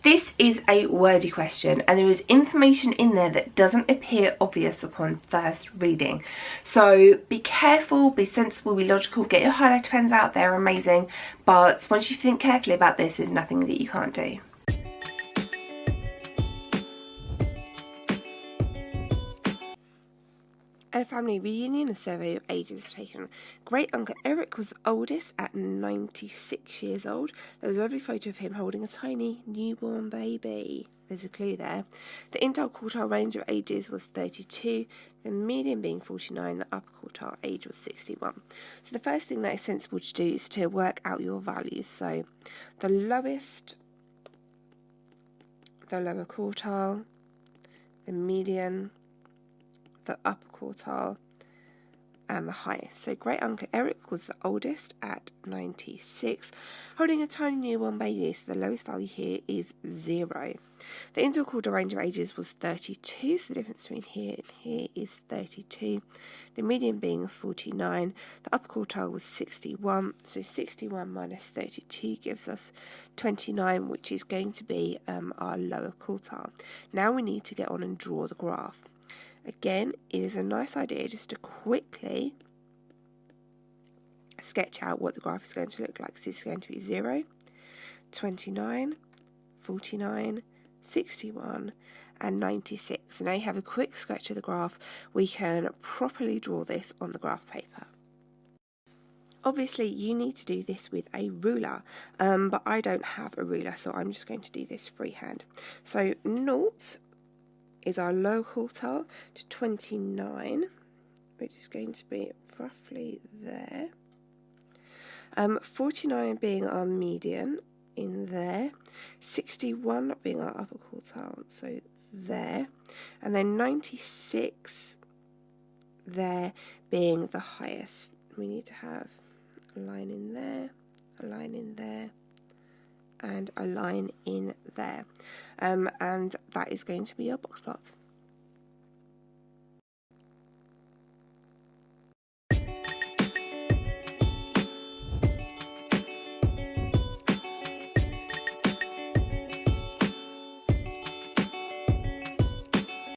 This is a wordy question and there is information in there that doesn't appear obvious upon first reading. So be careful, be sensible, be logical, get your highlighter pens out, they're amazing. But once you think carefully about this, there's nothing that you can't do. At a family reunion, a survey of ages was taken. Great uncle Eric was the oldest at 96 years old. There was a lovely photo of him holding a tiny newborn baby. There's a clue there. The interquartile range of ages was 32, the median being 49, the upper quartile age was 61. So the first thing that is sensible to do is to work out your values. So the lowest, the lower quartile, the median, the upper quartile, and the highest. So great uncle Eric was the oldest at 96, holding a tiny newborn baby, so the lowest value here is 0. The interquartile range of ages was 32, so the difference between here and here is 32. The median being 49, the upper quartile was 61, so 61 minus 32 gives us 29, which is going to be our lower quartile. Now we need to get on and draw the graph. Again, it is a nice idea just to quickly sketch out what the graph is going to look like. So this is going to be 0, 29, 49, 61, and 96. So now you have a quick sketch of the graph. We can properly draw this on the graph paper. Obviously, you need to do this with a ruler, but I don't have a ruler, so I'm just going to do this freehand. So 0 is our low quartile to 29, which is going to be roughly there. 49 being our median in there, 61 being our upper quartile, so there, and then 96 there being the highest. We need to have a line in there, a line in there, and a line in there, and that is going to be our box plot.